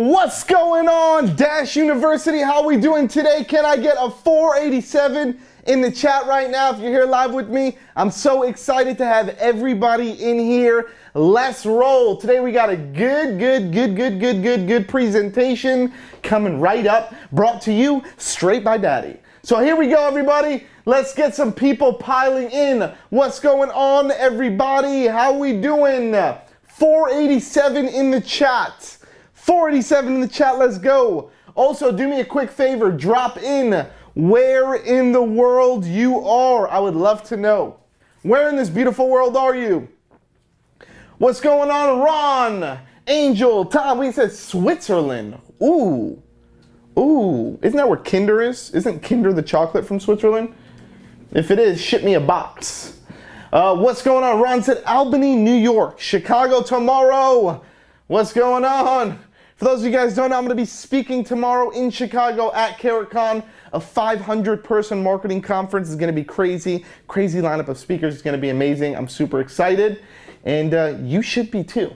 What's going on, Dash University? How we doing today? Can I get a 487 in the chat right now if you're here live with me? I'm so excited to have everybody in here. Let's roll. Today we got a good presentation coming right up, brought to you straight by Daddy. So here we go, everybody. Let's get some people piling in. What's going on, everybody? How we doing? 487 in the chat. 487 in the chat, let's go. Also, do me a quick favor, drop in where in the world you are. I would love to know. Where in this beautiful world are you? What's going on, Ron, Angel, Tom? We said Switzerland. Ooh, isn't that where Kinder is? Isn't Kinder the chocolate from Switzerland? If it is, ship me a box. What's going on? Ron said Albany, New York, Chicago tomorrow. What's going on? For those of you guys who don't know, I'm going to be speaking tomorrow in Chicago at CarrotCon, a 500-person marketing conference. Is going to be crazy lineup of speakers. It's going to be amazing. I'm super excited, and you should be too.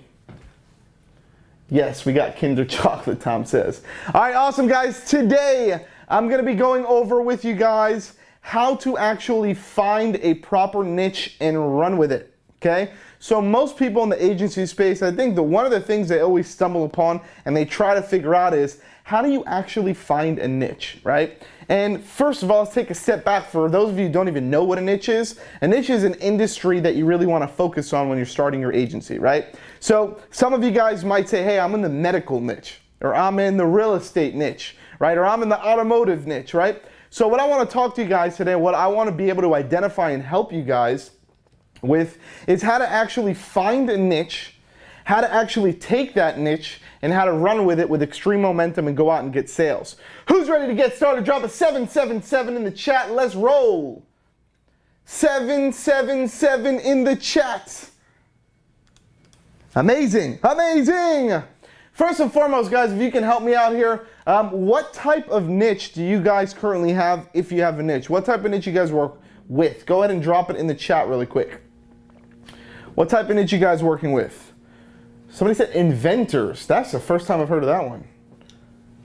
Yes, we got Kinder Chocolate, Tom says. All right, awesome, guys. Today, I'm going to be going over with you guys how to actually find a proper niche and run with it, okay? So most people in the agency space, I think one of the things they always stumble upon and they try to figure out is, how do you actually find a niche, right? And first of all, let's take a step back. For those of you who don't even know what a niche is an industry that you really want to focus on when you're starting your agency, right? So some of you guys might say, hey, I'm in the medical niche, or I'm in the real estate niche, right? Or I'm in the automotive niche, right? So what I want to talk to you guys today, what I want to be able to identify and help you guys with is how to actually find a niche, how to actually take that niche, and how to run with it with extreme momentum and go out and get sales. Who's ready to get started? Drop a 777 in the chat. Let's roll. 777 in the chat. Amazing. First and foremost, guys, if you can help me out here, what type of niche do you guys currently have, if you have a niche? What type of niche you guys work with? Go ahead and drop it in the chat really quick. What type of niche you guys working with? Somebody said inventors. That's the first time I've heard of that one.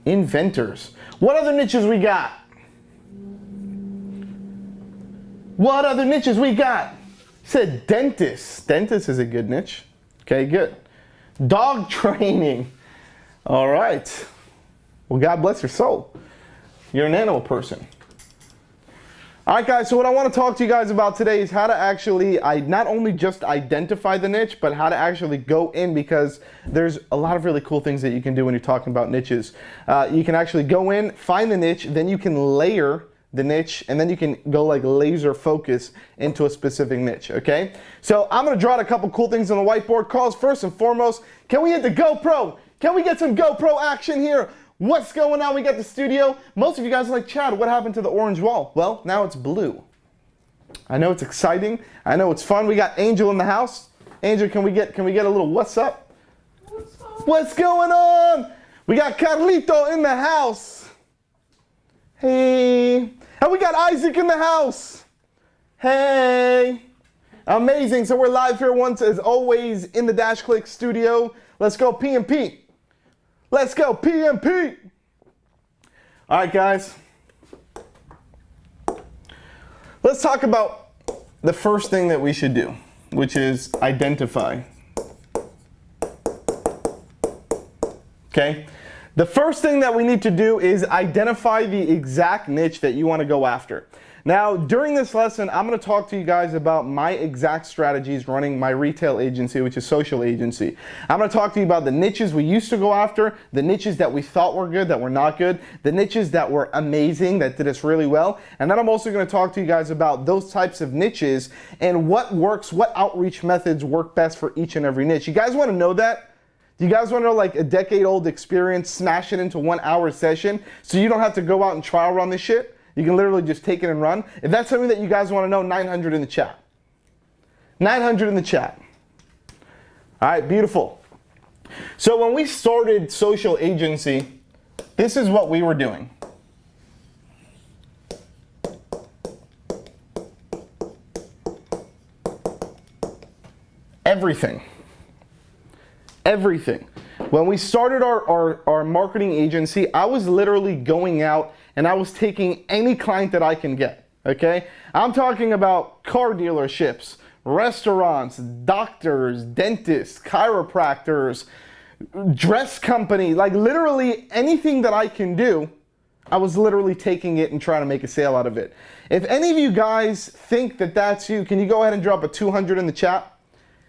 Inventors. What other niches we got? What other niches we got? Said dentists. Dentist is a good niche. Okay, good. Dog training. All right. Well, God bless your soul. You're an animal person. All right, guys, so what I want to talk to you guys about today is how to actually not only just identify the niche, but how to actually go in, because there's a lot of really cool things that you can do when you're talking about niches. You can actually go in, find the niche, then you can layer the niche, and then you can go like laser focus into a specific niche, okay? So I'm going to draw out a couple cool things on the whiteboard. Carl's first and foremost, can we hit the GoPro? Can we get some GoPro action here? What's going on? We got the studio. Most of you guys are like, Chad, what happened to the orange wall? Well, now it's blue. I know it's exciting. I know it's fun. We got Angel in the house. Angel, can we get a little what's up? What's going on? We got Carlito in the house. Hey. And we got Isaac in the house. Hey. Amazing. So we're live here once as always in the DashClicks studio. Let's go PMP. Let's go, PMP. All right, guys. Let's talk about the first thing that we should do, which is identify. Okay? The first thing that we need to do is identify the exact niche that you want to go after. Now, during this lesson, I'm going to talk to you guys about my exact strategies running my retail agency, which is social agency. I'm going to talk to you about the niches we used to go after, the niches that we thought were good, that were not good, the niches that were amazing, that did us really well. And then I'm also going to talk to you guys about those types of niches and what works, what outreach methods work best for each and every niche. You guys want to know that? Do you guys want to know like a decade-old experience, smash it into 1 hour session so you don't have to go out and trial run this shit? You can literally just take it and run. If that's something that you guys want to know, 900 in the chat. 900 in the chat. All right, beautiful. So when we started social agency, this is what we were doing. Everything. When we started our marketing agency, I was literally going out and I was taking any client that I can get, okay? I'm talking about car dealerships, restaurants, doctors, dentists, chiropractors, dress company, like literally anything that I can do, I was literally taking it and trying to make a sale out of it. If any of you guys think that that's you, can you go ahead and drop a 200 in the chat?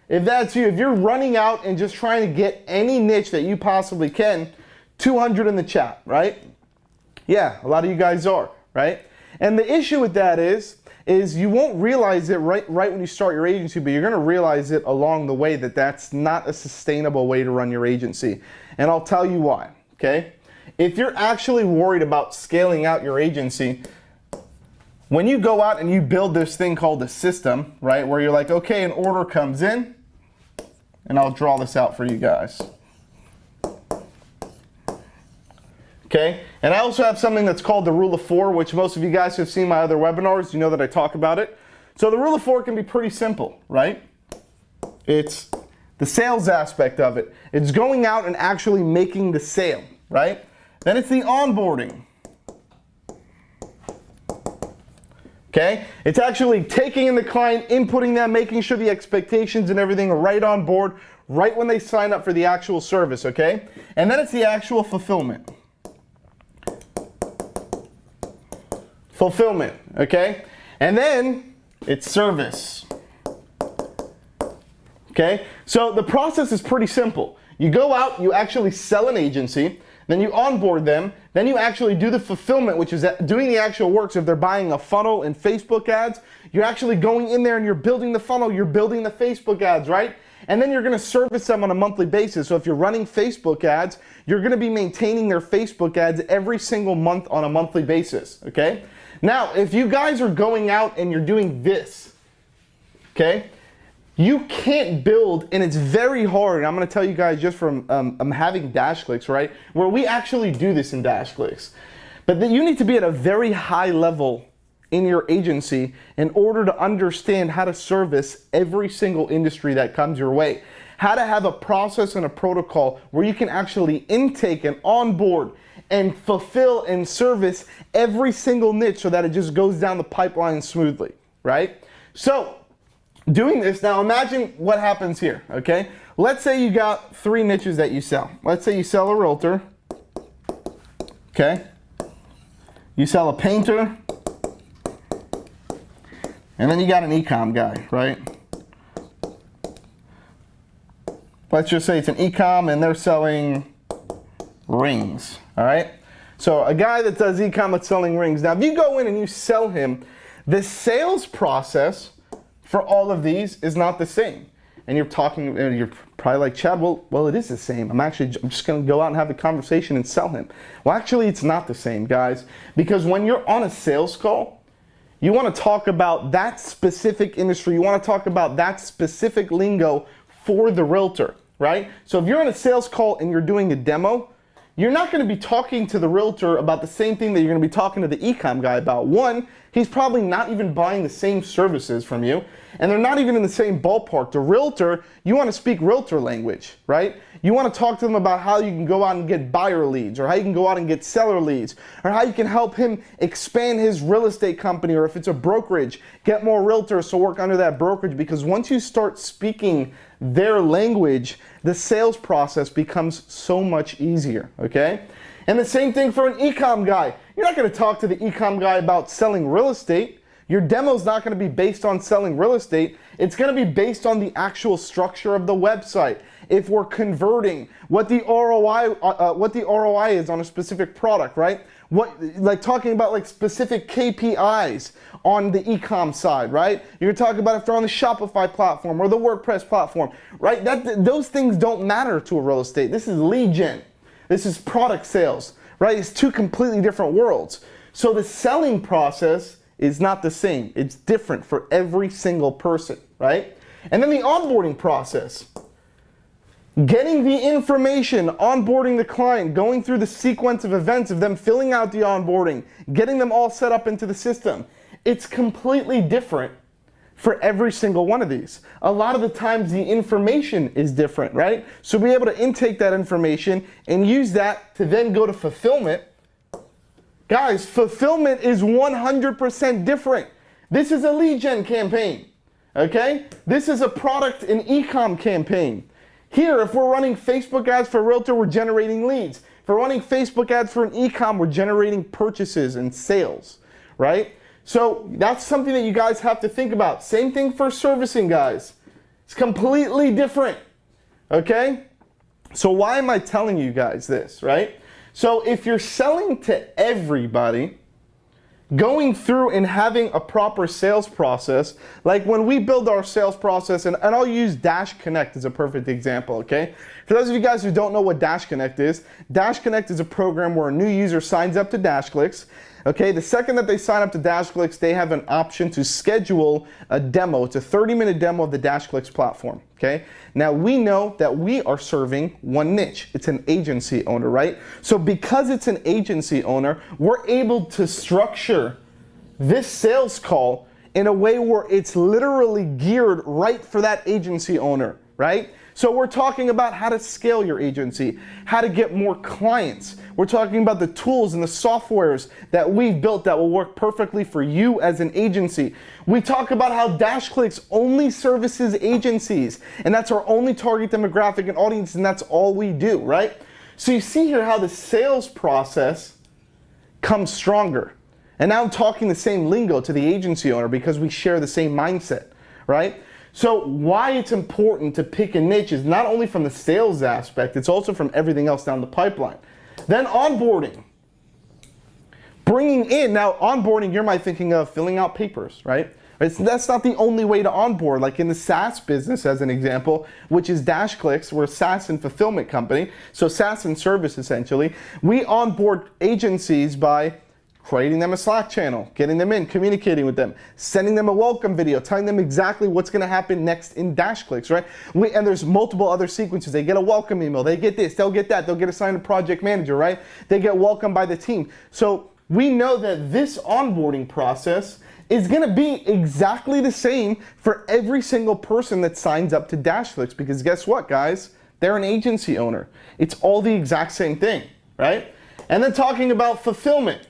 If that's you, if you're running out and just trying to get any niche that you possibly can, 200 in the chat, right? Yeah, a lot of you guys are, right? And the issue with that is you won't realize it right when you start your agency, but you're gonna realize it along the way that that's not a sustainable way to run your agency. And I'll tell you why, okay? If you're actually worried about scaling out your agency, when you go out and you build this thing called a system, right, where you're like, okay, an order comes in, and I'll draw this out for you guys. Okay, and I also have something that's called the rule of 4, which most of you guys who have seen my other webinars, you know that I talk about it. So the rule of 4 can be pretty simple, right? It's the sales aspect of it. It's going out and actually making the sale, right? Then it's the onboarding. Okay, it's actually taking in the client, inputting them, making sure the expectations and everything are right on board, right when they sign up for the actual service, okay? And then it's the actual fulfillment. Fulfillment, okay? And then it's service. Okay, so the process is pretty simple. You go out, you actually sell an agency, then you onboard them, then you actually do the fulfillment, which is doing the actual work. So if they're buying a funnel and Facebook ads, you're actually going in there and you're building the funnel, you're building the Facebook ads, right? And then you're gonna service them on a monthly basis. So if you're running Facebook ads, you're gonna be maintaining their Facebook ads every single month on a monthly basis, okay? Now, if you guys are going out and you're doing this, okay? You can't build, and it's very hard, and I'm gonna tell you guys just from having DashClicks, right? Where we actually do this in DashClicks. But then you need to be at a very high level in your agency in order to understand how to service every single industry that comes your way. How to have a process and a protocol where you can actually intake and onboard and fulfill and service every single niche so that it just goes down the pipeline smoothly, right? So, doing this, now imagine what happens here, okay? Let's say you got 3 niches that you sell. Let's say you sell a realtor, okay? You sell a painter, and then you got an e-com guy, right? Let's just say it's an e-com and they're selling rings, all right? So a guy that does e-com that's selling rings. Now if you go in and you sell him, the sales process for all of these is not the same. And you're probably like, Chad, well, it is the same. I'm just gonna go out and have a conversation and sell him. Well, actually, it's not the same, guys. Because when you're on a sales call, you wanna talk about that specific industry. You wanna talk about that specific lingo for the realtor, right? So if you're on a sales call and you're doing a demo, you're not gonna be talking to the realtor about the same thing that you're gonna be talking to the e-com guy about. One, he's probably not even buying the same services from you, and they're not even in the same ballpark. The realtor, you wanna speak realtor language, right? You wanna talk to them about how you can go out and get buyer leads, or how you can go out and get seller leads, or how you can help him expand his real estate company, or if it's a brokerage, get more realtors to work under that brokerage, because once you start speaking their language, the sales process becomes so much easier, okay? And the same thing for an e-com guy. You're not gonna talk to the e-com guy about selling real estate. Your demo's not gonna be based on selling real estate. It's gonna be based on the actual structure of the website. If we're converting, what the ROI is on a specific product, right? Like talking about like specific KPIs on the e-com side, right? You're talking about if they're on the Shopify platform or the WordPress platform, right? Those things don't matter to a real estate. This is lead gen. This is product sales, right? It's 2 completely different worlds. So the selling process is not the same. It's different for every single person, right? And then the onboarding process. Getting the information, onboarding the client, going through the sequence of events of them filling out the onboarding, getting them all set up into the system. It's completely different for every single one of these. A lot of the times the information is different, right? So be able to intake that information and use that to then go to fulfillment. Guys, fulfillment is 100% different. This is a lead gen campaign, okay? This is a product and e-com campaign. Here, if we're running Facebook ads for Realtor, we're generating leads. If we're running Facebook ads for an e-com, we're generating purchases and sales, right? So that's something that you guys have to think about. Same thing for servicing, guys. It's completely different, okay? So why am I telling you guys this, right? So if you're selling to everybody, going through and having a proper sales process, like when we build our sales process, and I'll use DashConnect as a perfect example, okay? For those of you guys who don't know what DashConnect is a program where a new user signs up to DashClicks. Okay, the second that they sign up to DashClicks, they have an option to schedule a demo. It's a 30-minute demo of the DashClicks platform, okay? Now, we know that we are serving one niche. It's an agency owner, right? So because it's an agency owner, we're able to structure this sales call in a way where it's literally geared right for that agency owner, right? So we're talking about how to scale your agency, how to get more clients. We're talking about the tools and the softwares that we've built that will work perfectly for you as an agency. We talk about how DashClicks only services agencies, and that's our only target demographic and audience, and that's all we do, right? So you see here how the sales process comes stronger. And now I'm talking the same lingo to the agency owner because we share the same mindset, right? So why it's important to pick a niche is not only from the sales aspect, it's also from everything else down the pipeline. Then onboarding. Bringing in, now onboarding, you might thinking of filling out papers, right? That's not the only way to onboard. Like in the SaaS business, as an example, which is DashClicks, we're a SaaS and fulfillment company, so SaaS and service essentially. We onboard agencies by creating them a Slack channel, getting them in, communicating with them, sending them a welcome video, telling them exactly what's going to happen next in DashClicks, right? And there's multiple other sequences. They get a welcome email, they get this, they'll get that, they'll get assigned a project manager, right? They get welcomed by the team. So we know that this onboarding process is going to be exactly the same for every single person that signs up to DashClicks, because guess what, guys? They're an agency owner. It's all the exact same thing, right? And then talking about fulfillment.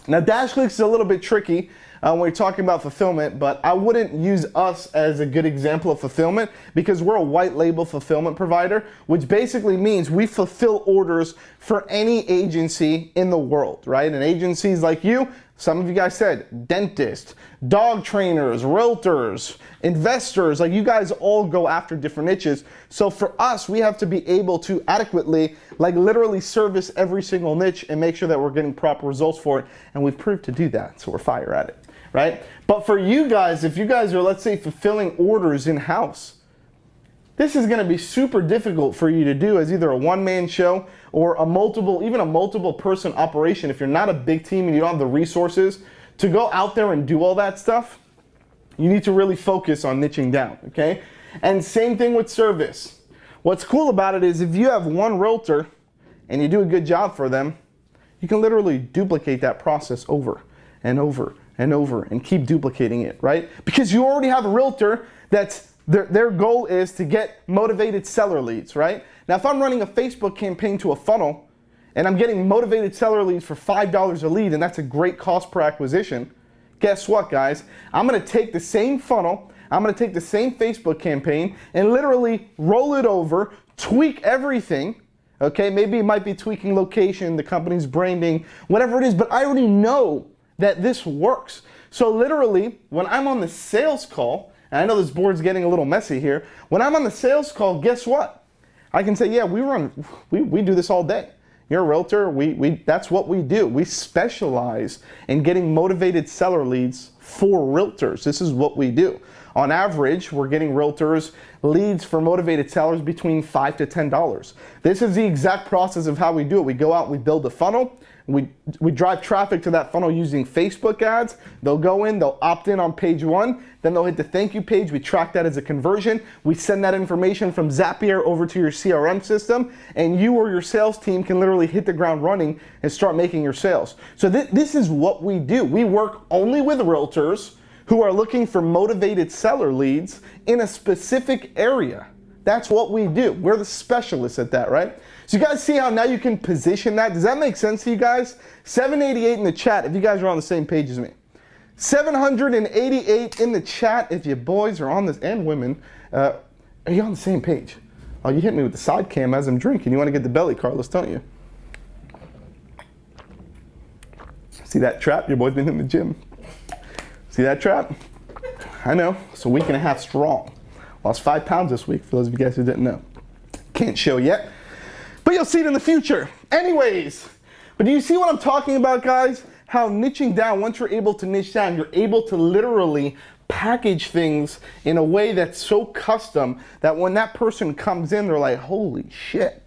Now, DashClicks is a little bit tricky when we're talking about fulfillment, but I wouldn't use us as a good example of fulfillment because we're a white label fulfillment provider, which basically means we fulfill orders for any agency in the world, right? And agencies like you, some of you guys said, dentists, dog trainers, realtors, investors, like you guys all go after different niches. So for us, we have to be able to adequately, like literally service every single niche and make sure that we're getting proper results for it. And we've proved to do that, so we're fire at it, right? But for you guys, if you guys are, let's say, fulfilling orders in-house, this is gonna be super difficult for you to do as either a one-man show or even a multiple person operation. If you're not a big team and you don't have the resources to go out there and do all that stuff, you need to really focus on niching down, okay? And same thing with service. What's cool about it is if you have one realtor and you do a good job for them, you can literally duplicate that process over and over and over and keep duplicating it, right? Because you already have a realtor that's their goal is to get motivated seller leads, right? Now, if I'm running a Facebook campaign to a funnel and I'm getting motivated seller leads for $5 a lead, and that's a great cost per acquisition, guess what, guys? I'm gonna take the same funnel, I'm gonna take the same Facebook campaign and literally roll it over, tweak everything, okay? Maybe it might be tweaking location, the company's branding, whatever it is, but I already know that this works. So literally, when I'm on the sales call, and I know this board's getting a little messy here. When I'm on the sales call, guess what? I can say, yeah, we do this all day. You're a realtor, that's what we do. We specialize in getting motivated seller leads for realtors. This is what we do. On average, we're getting realtors leads for motivated sellers between $5 to $10. This is the exact process of how we do it. We go out, we build a funnel, we drive traffic to that funnel using Facebook ads. They'll go in, they'll opt in on page one, then they'll hit the thank you page. We track that as a conversion. We send that information from Zapier over to your CRM system, and you or your sales team can literally hit the ground running and start making your sales. So this is what we do. We work only with realtors who are looking for motivated seller leads in a specific area. That's what we do. We're the specialists at that, right? So you guys see how now you can position that? Does that make sense to you guys? 788 in the chat if you guys are on the same page as me. 788 in the chat if you boys are on this, and women. Are you on the same page? Oh, you hit me with the side cam as I'm drinking. You want to get the belly, Carlos, don't you? See that trap? Your boy's been in the gym. See that trap? I know. It's a week and a half strong. Lost 5 pounds this week, for those of you guys who didn't know. Can't show yet, but you'll see it in the future. Anyways, but do you see what I'm talking about, guys? How niching down, once you're able to niche down, you're able to literally package things in a way that's so custom that when that person comes in, they're like, holy shit.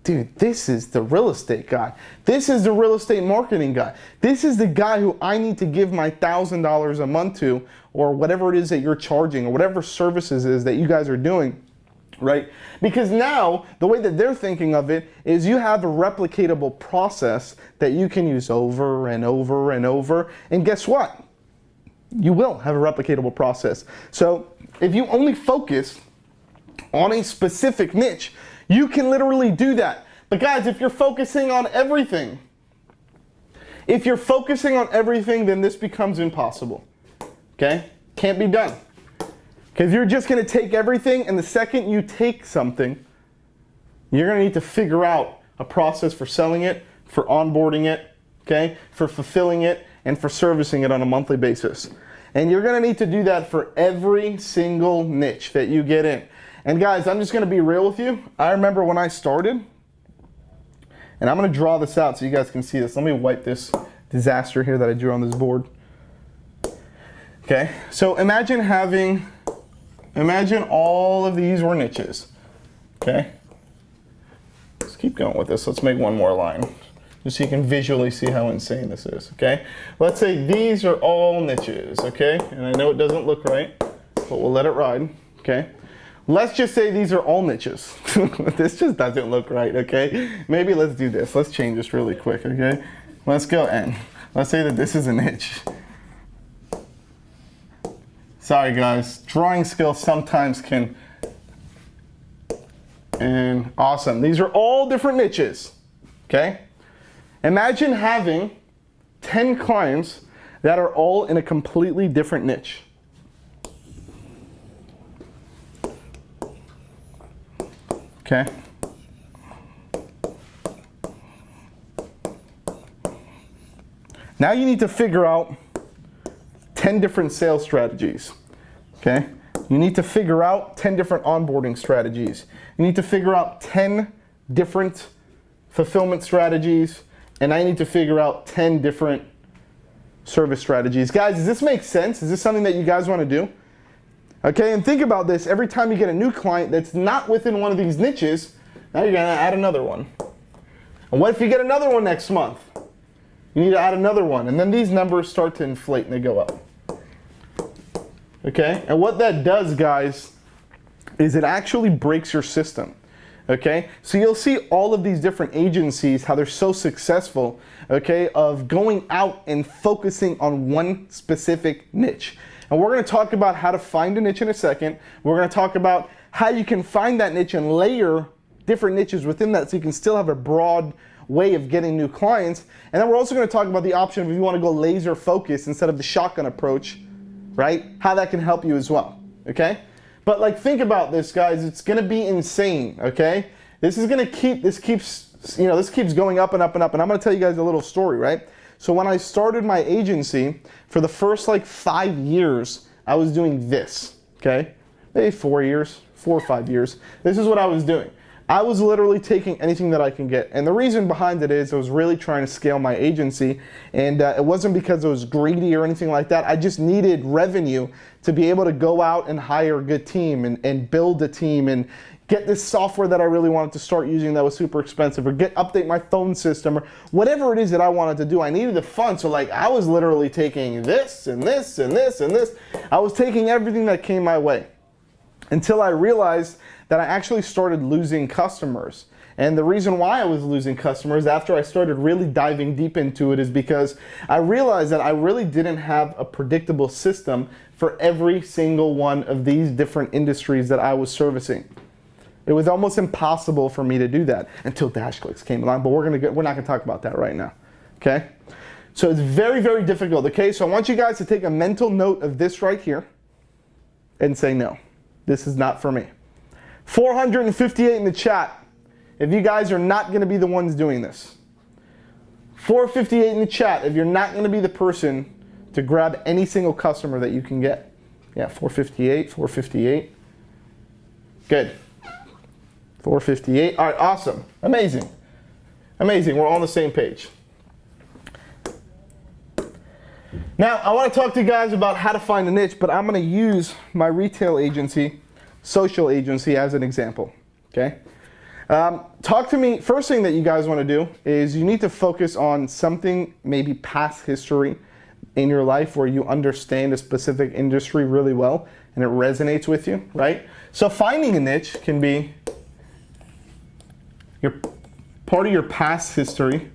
Dude, this is the real estate guy. This is the real estate marketing guy. This is the guy who I need to give my $1,000 a month to, or whatever it is that you're charging, or whatever services is that you guys are doing, right? Because now, the way that they're thinking of it is you have a replicatable process that you can use over and over and over. And guess what? You will have a replicatable process. So if you only focus on a specific niche, you can literally do that. But guys, if you're focusing on everything, then this becomes impossible. Okay? Can't be done. Because you're just going to take everything, and the second you take something, you're going to need to figure out a process for selling it, for onboarding it, okay, for fulfilling it, and for servicing it on a monthly basis. And you're going to need to do that for every single niche that you get in. And guys, I'm just going to be real with you. I remember when I started, and I'm going to draw this out so you guys can see this. Let me wipe this disaster here that I drew on this board. Okay, so imagine all of these were niches. Okay, let's keep going with this. Let's make one more line, just so you can visually see how insane this is. Okay, let's say these are all niches. Okay, and I know it doesn't look right, but we'll let it ride. Okay. Let's just say these are all niches. This just doesn't look right, okay? Maybe let's do this. Let's change this really quick, okay? Let's go and let's say that this is a niche. Sorry guys, drawing skills sometimes can, and awesome. These are all different niches, okay? Imagine having 10 clients that are all in a completely different niche. Okay. Now you need to figure out 10 different sales strategies. Okay. You need to figure out 10 different onboarding strategies. You need to figure out 10 different fulfillment strategies. And I need to figure out 10 different service strategies. Guys, does this make sense? Is this something that you guys want to do? Okay, and think about this. Every time you get a new client that's not within one of these niches, now you're going to add another one. And what if you get another one next month? You need to add another one. And then these numbers start to inflate and they go up. Okay, and what that does, guys, is it actually breaks your system. Okay, so you'll see all of these different agencies, how they're so successful, okay, of going out and focusing on one specific niche. And we're going to talk about how to find a niche in a second. We're going to talk about how you can find that niche and layer different niches within that so you can still have a broad way of getting new clients. And then we're also going to talk about the option of if you want to go laser focus instead of the shotgun approach, right? How that can help you as well, okay? But like, think about this, guys. It's going to be insane, okay? This keeps going up and up and up. And I'm going to tell you guys a little story, right? So when I started my agency, for the first like 5 years, I was doing this, okay? Maybe 4 or 5 years. This is what I was doing. I was literally taking anything that I can get. And the reason behind it is I was really trying to scale my agency. And it wasn't because I was greedy or anything like that. I just needed revenue to be able to go out and hire a good team and build a team and get this software that I really wanted to start using that was super expensive, or update my phone system, or whatever it is that I wanted to do. I needed the funds. So like, I was literally taking this and this and this and this. I was taking everything that came my way until I realized that I actually started losing customers. And the reason why I was losing customers after I started really diving deep into it is because I realized that I really didn't have a predictable system for every single one of these different industries that I was servicing. It was almost impossible for me to do that until DashClicks came along, but we're not gonna talk about that right now, okay? So it's very, very difficult, okay? So I want you guys to take a mental note of this right here and say, no, this is not for me. 458 in the chat if you guys are not gonna be the ones doing this. 458 in the chat if you're not gonna be the person to grab any single customer that you can get. Yeah, 458, 458. Good. 458. All right, awesome. Amazing. Amazing. We're all on the same page. Now, I want to talk to you guys about how to find a niche, but I'm going to use my retail agency, social agency, as an example. Okay? Talk to me. First thing that you guys want to do is you need to focus on something, maybe past history in your life where you understand a specific industry really well and it resonates with you, right? So finding a niche can be part of your past history,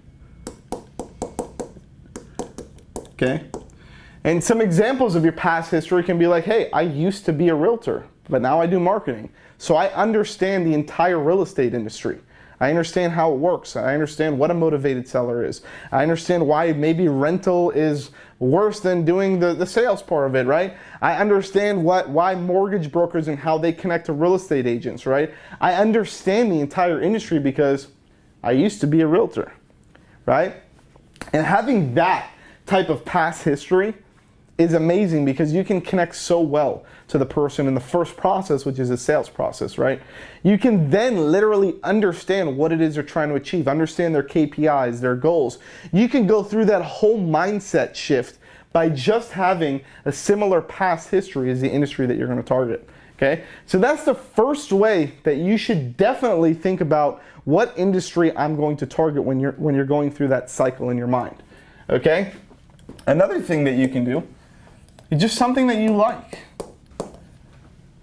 okay? And some examples of your past history can be like, hey, I used to be a realtor, but now I do marketing. So I understand the entire real estate industry. I understand how it works. I understand what a motivated seller is. I understand why maybe rental is worse than doing the sales part of it, right? I understand why mortgage brokers and how they connect to real estate agents, right? I understand the entire industry because I used to be a realtor, right? And having that type of past history is amazing because you can connect so well to the person in the first process, which is the sales process, right? You can then literally understand what it is they're trying to achieve, understand their KPIs, their goals. You can go through that whole mindset shift by just having a similar past history as the industry that you're going to target, okay? So that's the first way that you should definitely think about what industry I'm going to target when you're going through that cycle in your mind, okay? Another thing that you can do is just something that you like.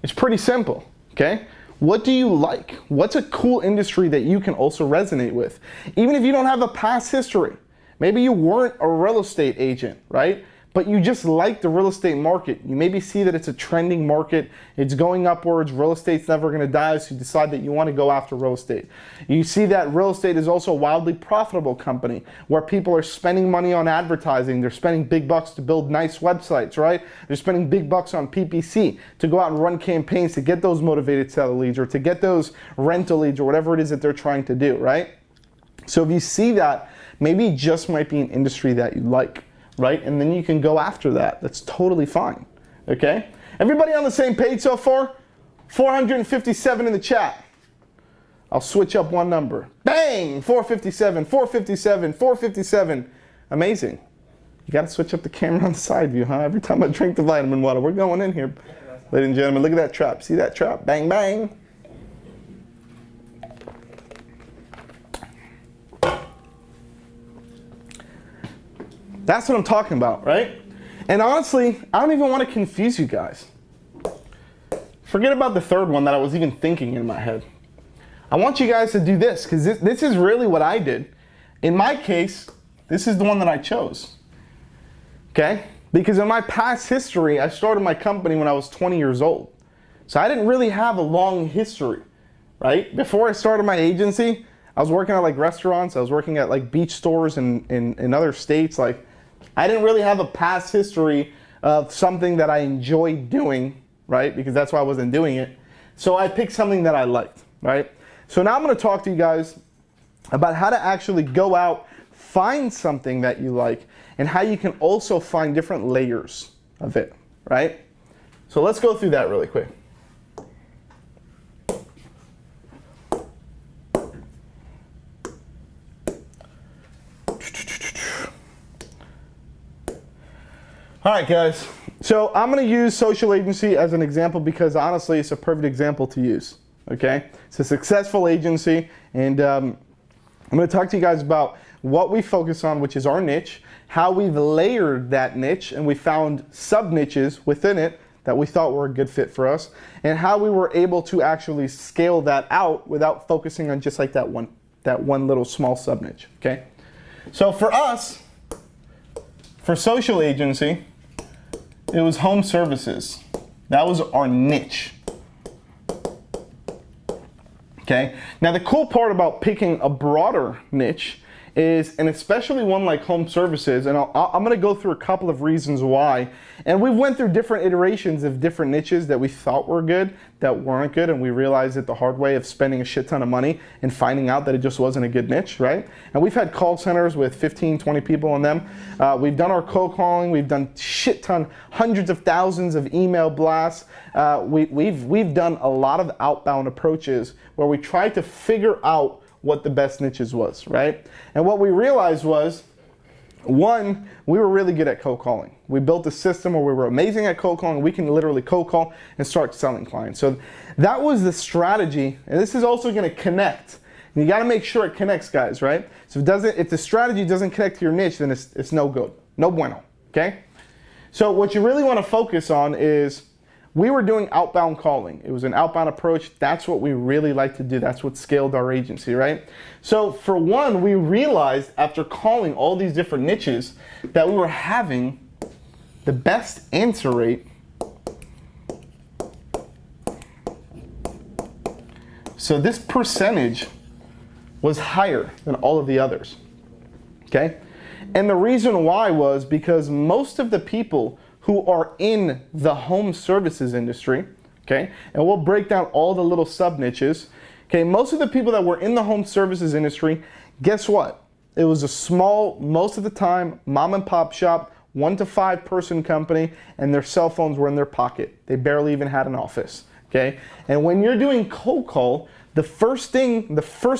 It's pretty simple, okay? What do you like? What's a cool industry that you can also resonate with? Even if you don't have a past history. Maybe you weren't a real estate agent, right? But you just like the real estate market. You maybe see that it's a trending market, it's going upwards, real estate's never gonna die, so you decide that you wanna go after real estate. You see that real estate is also a wildly profitable company where people are spending money on advertising, they're spending big bucks to build nice websites, right? They're spending big bucks on PPC to go out and run campaigns to get those motivated seller leads or to get those rental leads or whatever it is that they're trying to do, right? So if you see that, maybe it just might be an industry that you like, right? And then you can go after that. That's totally fine, okay? Everybody on the same page so far? 457 in the chat. I'll switch up one number. Bang! 457, 457, 457. Amazing. You gotta switch up the camera on the side view, huh? Every time I drink the vitamin water, we're going in here. Ladies and gentlemen, look at that trap. See that trap? Bang, bang. That's what I'm talking about, right? And honestly, I don't even want to confuse you guys. Forget about the third one that I was even thinking in my head. I want you guys to do this because this is really what I did. In my case, this is the one that I chose, okay? Because in my past history, I started my company when I was 20 years old. So I didn't really have a long history, right? Before I started my agency, I was working at like restaurants, I was working at like beach stores in other states. Like, I didn't really have a past history of something that I enjoyed doing, right? Because that's why I wasn't doing it. So I picked something that I liked, right? So now I'm gonna talk to you guys about how to actually go out, find something that you like, and how you can also find different layers of it, right? So let's go through that really quick. All right, guys. So I'm going to use social agency as an example because honestly, it's a perfect example to use. Okay, it's a successful agency, and I'm going to talk to you guys about what we focus on, which is our niche, how we've layered that niche, and we found sub niches within it that we thought were a good fit for us, and how we were able to actually scale that out without focusing on just like that one little small sub niche, okay? So for us, for social agency, it was home services. That was our niche. Okay. Now the cool part about picking a broader niche is, and especially one like home services, and I'm going to go through a couple of reasons why. And we went through different iterations of different niches that we thought were good, that weren't good, and we realized it the hard way of spending a shit ton of money and finding out that it just wasn't a good niche, right? And we've had call centers with 15, 20 people in them. We've done our cold calling. We've done shit ton, hundreds of thousands of email blasts. We've done a lot of outbound approaches where we tried to figure out what the best niches was, right? And what we realized was, one, we were really good at cold calling. We built a system where we were amazing at cold calling. We can literally cold call and start selling clients. So that was the strategy, and this is also going to connect. And you got to make sure it connects, guys, right? So if the strategy doesn't connect to your niche, then it's no good, no bueno, okay? So what you really want to focus on is, we were doing outbound calling. It was an outbound approach. That's what we really like to do. That's what scaled our agency, right? So for one, we realized after calling all these different niches that we were having the best answer rate. So this percentage was higher than all of the others, okay? And the reason why was because most of the people who are in the home services industry, okay, and we'll break down all the little sub niches, okay, most of the people that were in the home services industry, guess what? It was a small, most of the time, mom and pop shop, 1 to 5 person company, and their cell phones were in their pocket. They barely even had an office, okay? And when you're doing cold call, the first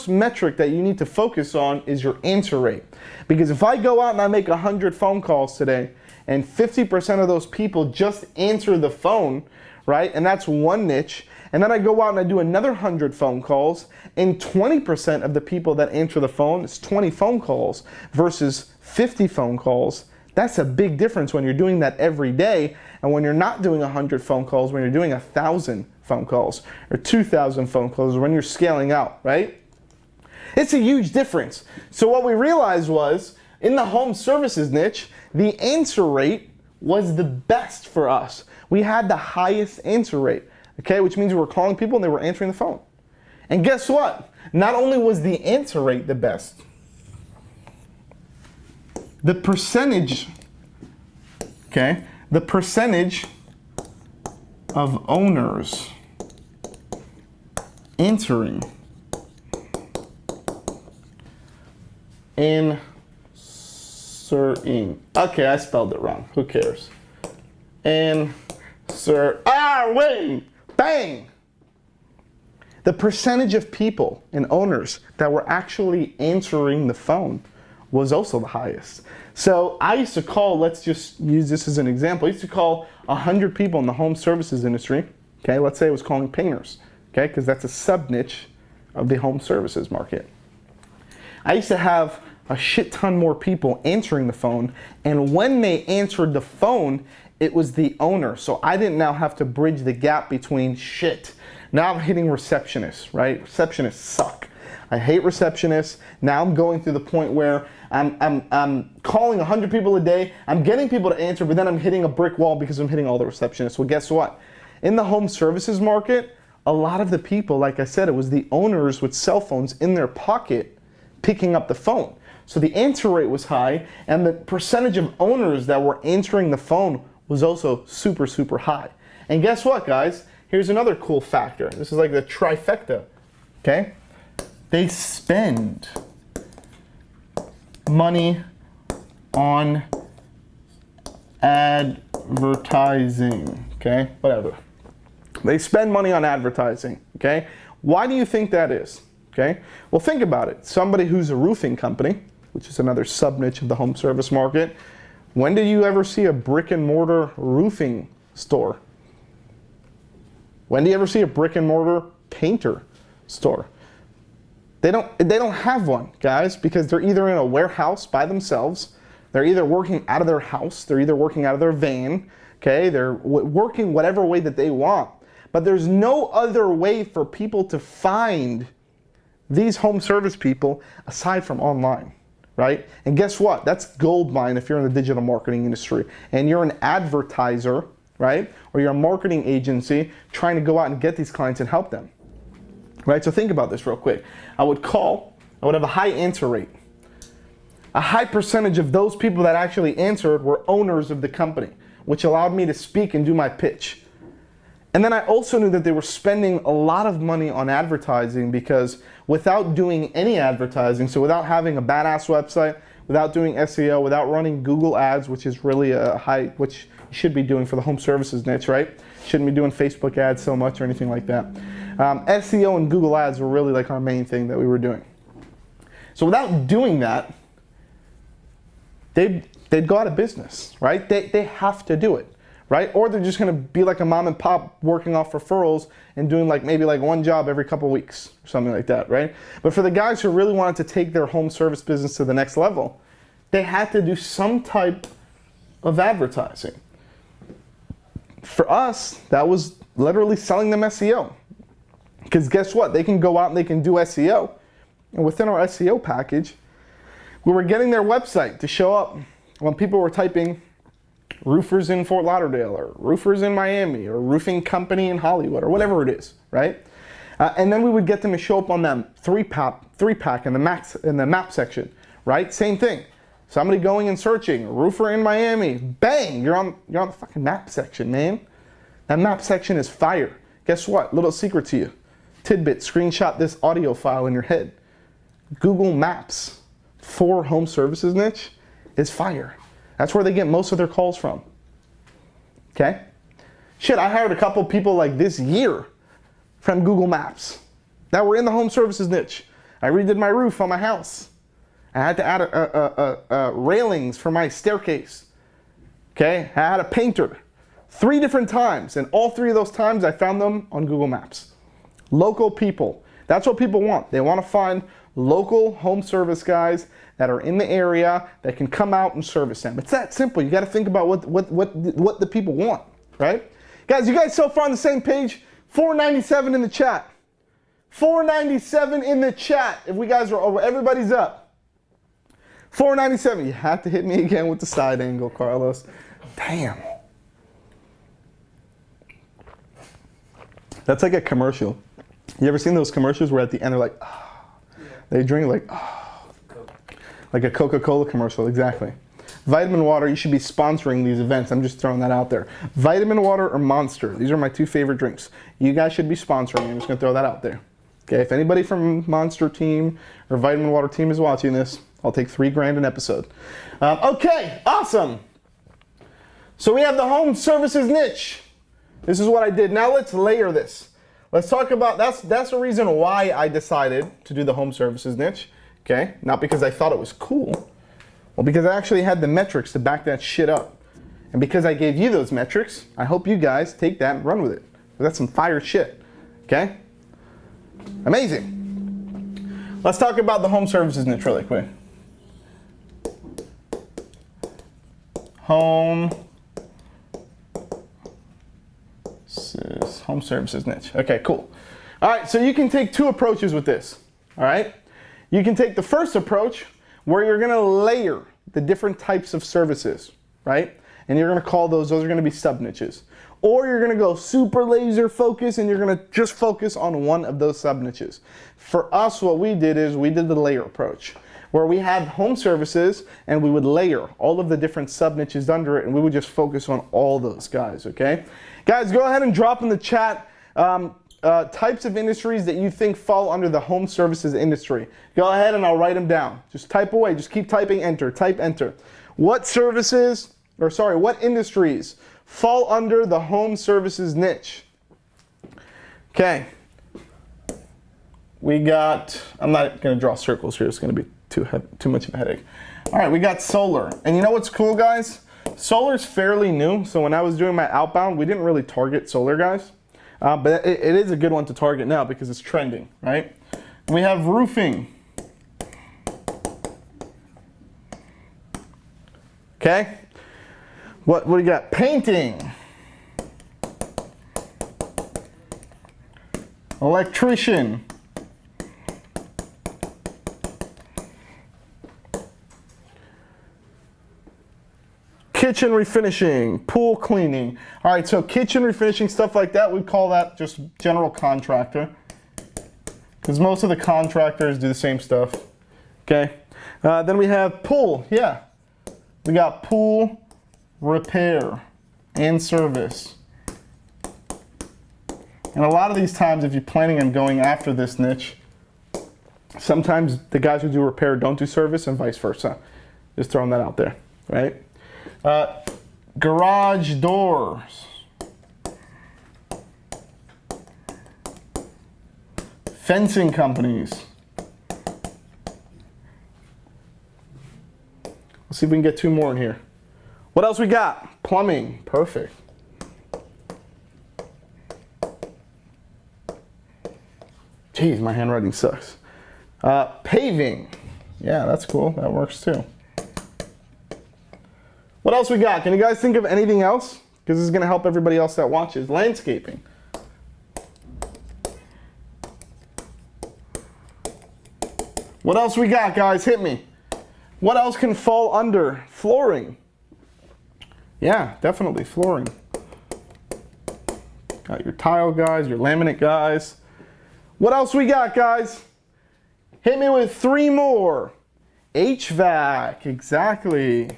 metric that you need to focus on is your answer rate. Because if I go out and I make 100 phone calls today, and 50% of those people just answer the phone, right? And that's one niche. And then I go out and I do another 100 phone calls, and 20% of the people that answer the phone, it's 20 phone calls versus 50 phone calls. That's a big difference when you're doing that every day, and when you're not doing 100 phone calls, when you're doing 1,000 phone calls or 2,000 phone calls, when you're scaling out, right? It's a huge difference. So what we realized was, in the home services niche, the answer rate was the best for us. We had the highest answer rate, okay, which means we were calling people and they were answering the phone. And guess what? Not only was the answer rate the best, the percentage, okay, the percentage of owners answering in okay, I spelled it wrong. Who cares? Bang! The percentage of people and owners that were actually answering the phone was also the highest. So I used to call, let's just use this as an example, I used to call 100 people in the home services industry. Okay, let's say I was calling painters, okay, because that's a sub niche of the home services market. I used to have a shit ton more people answering the phone, and when they answered the phone, it was the owner. So I didn't now have to bridge the gap between shit. Now I'm hitting receptionists, right? Receptionists suck. I hate receptionists. Now I'm going through the point where I'm calling 100 people a day, I'm getting people to answer, but then I'm hitting a brick wall because I'm hitting all the receptionists. Well, guess what? In the home services market, a lot of the people, like I said, it was the owners with cell phones in their pocket picking up the phone. So the answer rate was high, and the percentage of owners that were answering the phone was also super, super high. And guess what, guys? Here's another cool factor. This is like the trifecta, okay? They spend money on advertising, okay? Whatever. They spend money on advertising, okay? Why do you think that is, okay? Well, think about it. Somebody who's a roofing company, which is another sub-niche of the home service market. When did you ever see a brick and mortar roofing store? When do you ever see a brick and mortar painter store? They don't have one, guys, because they're either in a warehouse by themselves, they're either working out of their house, they're either working out of their van, Okay, they're working whatever way that they want. But there's no other way for people to find these home service people aside from online, right? And guess what? That's gold mine if you're in the digital marketing industry and you're an advertiser, right? Or you're a marketing agency trying to go out and get these clients and help them, right? So think about this real quick. I would have a high answer rate. A high percentage of those people that actually answered were owners of the company, which allowed me to speak and do my pitch. And then I also knew that they were spending a lot of money on advertising because without doing any advertising, so without having a badass website, without doing SEO, without running Google ads, which is really which you should be doing for the home services niche, right? Shouldn't be doing Facebook ads so much or anything like that. SEO and Google ads were really like our main thing that we were doing. So without doing that, they'd go out of business, right? They have to do it. Right? Or they're just going to be like a mom and pop working off referrals and doing maybe one job every couple weeks or something like that, right? But for the guys who really wanted to take their home service business to the next level, they had to do some type of advertising. For us, that was literally selling them SEO. Because guess what? They can go out and they can do SEO. And within our SEO package, we were getting their website to show up when people were typing roofers in Fort Lauderdale or roofers in Miami or roofing company in Hollywood or whatever it is, right? And then we would get them to show up on them three pack in the map section, right? Same thing. Somebody going and searching roofer in Miami, bang, you're on the fucking map section, man. That map section is fire. Guess what? Little secret to you. Tidbit, screenshot this audio file in your head. Google Maps for home services niche is fire. That's where they get most of their calls from. Okay? Shit, I hired a couple people like this year from Google Maps that were in the home services niche. I redid my roof on my house. I had to add railings for my staircase. Okay? I had a painter 3 different times, and all 3 of those times I found them on Google Maps. Local people. That's what people want. They want to find local home service guys that are in the area that can come out and service them. It's that simple. You got to think about what the people want, right? Guys, you guys so far on the same page? 497 in the chat. 497 in the chat. If we guys are over, everybody's up. 497. You have to hit me again with the side angle, Carlos. Damn. That's like a commercial. You ever seen those commercials where at the end they're like, oh. They drink like a Coca-Cola commercial, exactly. Vitamin Water, you should be sponsoring these events. I'm just throwing that out there. Vitamin Water or Monster, these are my 2 favorite drinks. You guys should be sponsoring. I'm just gonna throw that out there. Okay, if anybody from Monster team or Vitamin Water team is watching this, I'll take $3,000 an episode. Okay, awesome. So we have the home services niche. This is what I did. Now let's layer this. Let's talk about, that's the reason why I decided to do the home services niche, okay? Not because I thought it was cool, well, because I actually had the metrics to back that shit up. And because I gave you those metrics, I hope you guys take that and run with it. That's some fire shit, okay? Amazing. Let's talk about the home services niche really quick. Home services niche. Okay, cool. All right, so you can take 2 approaches with this. All right, you can take the first approach where you're going to layer the different types of services, right? And you're going to call those are going to be sub niches. Or you're going to go super laser focus and you're going to just focus on one of those sub niches. For us, what we did is we did the layer approach, where we had home services and we would layer all of the different sub niches under it, and we would just focus on all those guys, okay? Guys, go ahead and drop in the chat types of industries that you think fall under the home services industry. Go ahead and I'll write them down. Just type away, just keep typing enter, type enter. What industries fall under the home services niche? Okay. We got, I'm not gonna draw circles here, it's gonna be too much of a headache. All right, we got solar. And you know what's cool, guys? Solar's fairly new, so when I was doing my outbound, we didn't really target solar guys. But it is a good one to target now because it's trending, right? We have roofing. Okay. What do you got? Painting. electrician, kitchen refinishing, pool cleaning. All right, so kitchen refinishing, stuff like that, we call that just general contractor, because most of the contractors do the same stuff, okay? Then we have pool, yeah. We got pool repair and service. And a lot of these times, if you're planning on going after this niche, sometimes the guys who do repair don't do service and vice versa. Just throwing that out there, right? Garage doors. Fencing companies. Let's see if we can get 2 more in here. What else we got? Plumbing, perfect. Jeez, my handwriting sucks. Paving, yeah, that's cool, that works too. What else we got? Can you guys think of anything else? Because this is gonna help everybody else that watches. Landscaping. What else we got, guys? Hit me. What else can fall under? Flooring. Yeah, definitely flooring. Got your tile guys, your laminate guys. What else we got, guys? Hit me with 3 more. HVAC, exactly.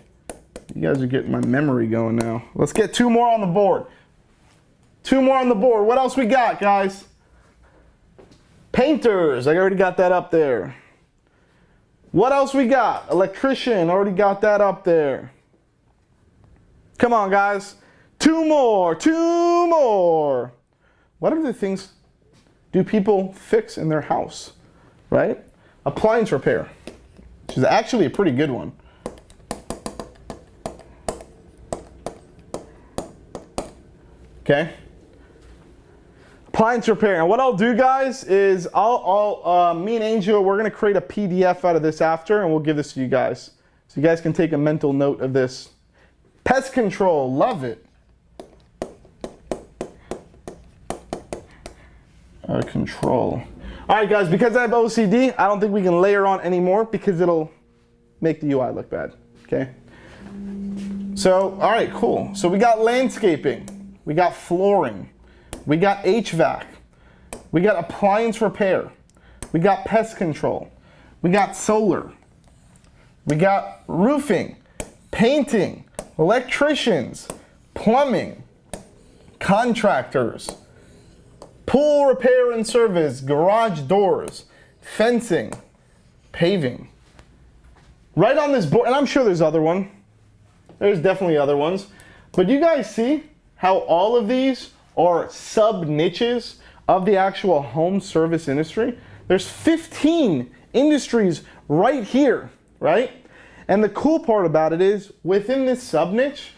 You guys are getting my memory going now. Let's get 2 more on the board. 2 more on the board. What else we got, guys? Painters, I already got that up there. What else we got? Electrician, already got that up there. Come on, guys. 2 more, 2 more. What other things do people fix in their house, right? Appliance repair, which is actually a pretty good one. Okay. Appliance repair. And what I'll do, guys, is me and Angel, we're gonna create a PDF out of this after, and we'll give this to you guys, so you guys can take a mental note of this. Pest control, love it. Control. All right, guys, because I have OCD, I don't think we can layer on anymore because it'll make the UI look bad, okay? So, all right, cool. So we got landscaping, we got flooring, we got HVAC, we got appliance repair, we got pest control, we got solar, we got roofing, painting, electricians, plumbing, contractors, pool repair and service, garage doors, fencing, paving. Right on this board, and I'm sure there's other one. There's definitely other ones. But you guys see how all of these are sub-niches of the actual home service industry? There's 15 industries right here, right? And the cool part about it is, within this sub-niche,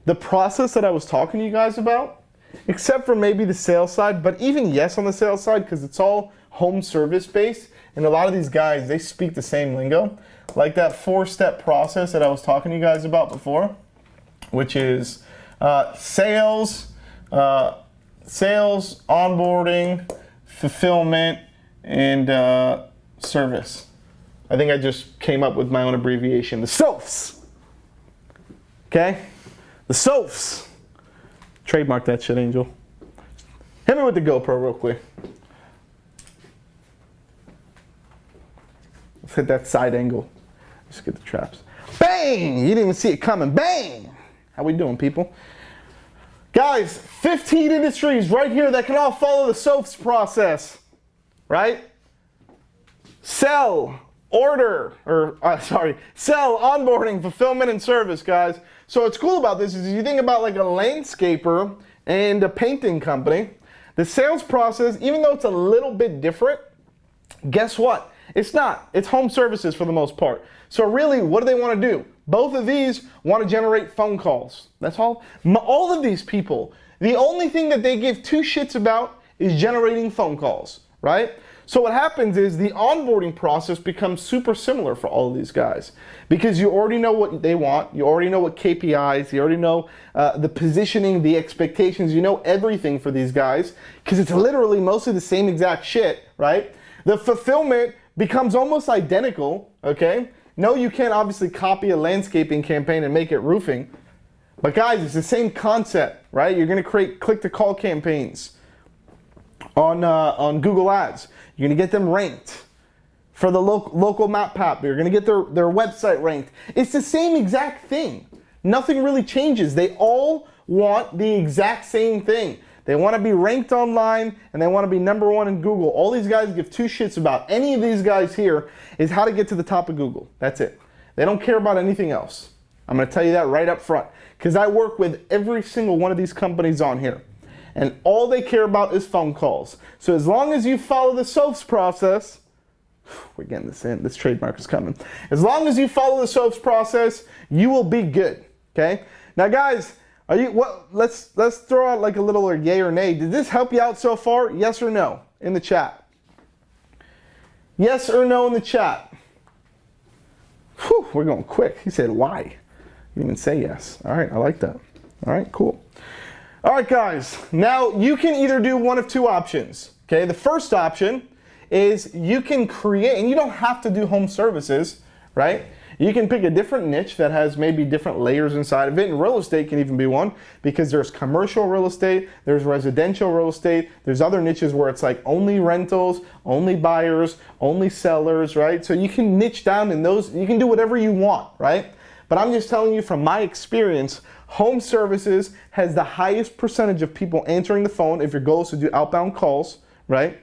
the process that I was talking to you guys about, except for maybe the sales side, but even yes on the sales side, because it's all home service based, and a lot of these guys, they speak the same lingo. Like that 4-step process that I was talking to you guys about before, which is sales, onboarding, fulfillment, and service. I think I just came up with my own abbreviation. The SOFs. Okay? The SOFs. Trademark that shit, Angel. Hit me with the GoPro real quick. Let's hit that side angle. Let's get the traps. Bang! You didn't even see it coming. Bang! How we doing, people? Guys, 15 industries right here that can all follow the SOFs process. Right? Sell, order, sell, onboarding, fulfillment, and service, guys. So what's cool about this is you think about like a landscaper and a painting company, the sales process, even though it's a little bit different, guess what? It's not. It's home services for the most part. So really, what do they want to do? Both of these want to generate phone calls. That's all. All of these people, the only thing that they give 2 shits about is generating phone calls, right? So what happens is the onboarding process becomes super similar for all of these guys because you already know what they want, you already know what KPIs, you already know the positioning, the expectations, you know everything for these guys because it's literally mostly the same exact shit, right? The fulfillment becomes almost identical, okay? No, you can't obviously copy a landscaping campaign and make it roofing, but guys, it's the same concept, right? You're gonna create click-to-call campaigns on Google Ads. You're gonna get them ranked for the local map app. You're gonna get their website ranked. It's the same exact thing. Nothing really changes. They all want the exact same thing. They want to be ranked online and they want to be #1 in Google. All these guys give two shits about. Any of these guys here is how to get to the top of Google. That's it. They don't care about anything else. I'm gonna tell you that right up front because I work with every single one of these companies on here. And all they care about is phone calls. So as long as you follow the SOAPs process, we're getting this in, this trademark is coming. As long as you follow the SOAPs process, you will be good, okay? Now guys, let's throw out like a little yay or nay. Did this help you out so far? Yes or no in the chat? Yes or no in the chat? Whew, we're going quick. He said why? He didn't even say yes. All right, I like that. All right, cool. All right, guys, now you can either do one of two options, okay? The first option is you can create, and you don't have to do home services, right? You can pick a different niche that has maybe different layers inside of it, and real estate can even be one because there's commercial real estate, there's residential real estate, there's other niches where it's like only rentals, only buyers, only sellers, right? So you can niche down in those, you can do whatever you want, right? But I'm just telling you from my experience, home services has the highest percentage of people answering the phone if your goal is to do outbound calls, right?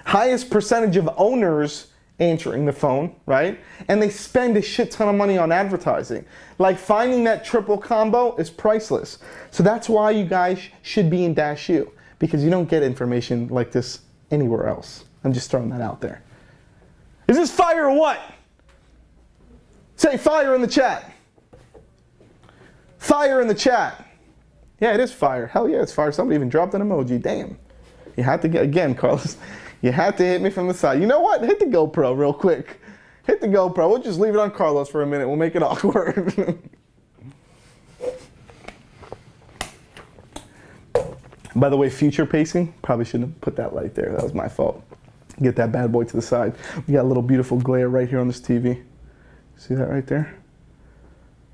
Highest percentage of owners answering the phone, right? And they spend a shit ton of money on advertising. Like finding that triple combo is priceless. So that's why you guys should be in DashU because you don't get information like this anywhere else. I'm just throwing that out there. Is this fire or what? Say fire in the chat. Fire in the chat. Yeah, it is fire. Hell yeah, it's fire. Somebody even dropped an emoji. Damn. You had to get, again, Carlos, you had to hit me from the side. You know what? Hit the GoPro real quick. Hit the GoPro. We'll just leave it on Carlos for a minute. We'll make it awkward. By the way, future pacing, probably shouldn't have put that light there. That was my fault. Get that bad boy to the side. We got a little beautiful glare right here on this TV. See that right there?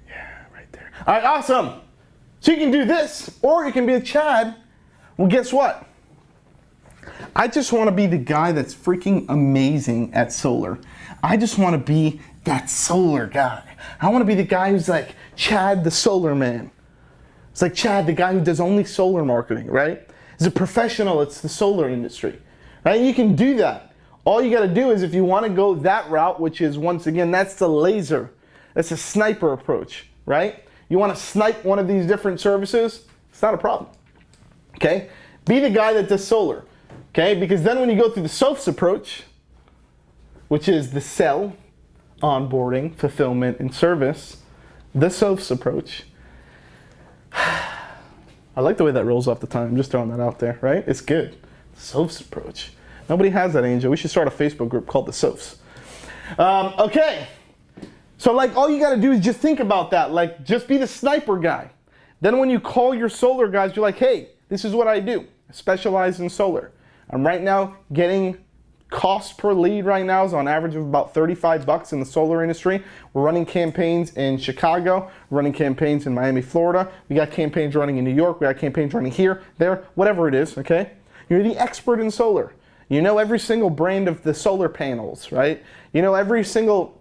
Yeah, right there. All right, awesome. So you can do this, or you can be a Chad. Well, guess what? I just want to be the guy that's freaking amazing at solar. I just want to be that solar guy. I want to be the guy who's like Chad the solar man. It's like Chad, the guy who does only solar marketing, right? As a professional, it's the solar industry, right? You can do that. All you got to do is if you want to go that route, which is, once again, that's the laser. That's a sniper approach, right? You want to snipe one of these different services, it's not a problem, okay? Be the guy that does solar, okay? Because then when you go through the SOAPs approach, which is the sell, onboarding, fulfillment, and service, the SOAPs approach, I like the way that rolls off the tongue. I'm just throwing that out there, right? It's good. SOAPs approach. Nobody has that, Angel. We should start a Facebook group called the SOAPs. Okay. So like all you got to do is just think about that. Like just be the sniper guy. Then when you call your solar guys, you're like, hey, this is what I do. I specialize in solar. I'm right now getting cost per lead right now is on average of about $35 in the solar industry. We're running campaigns in Chicago, running campaigns in Miami, Florida. We got campaigns running in New York. We got campaigns running here, there, whatever it is, okay? You're the expert in solar. You know every single brand of the solar panels, right? You know every single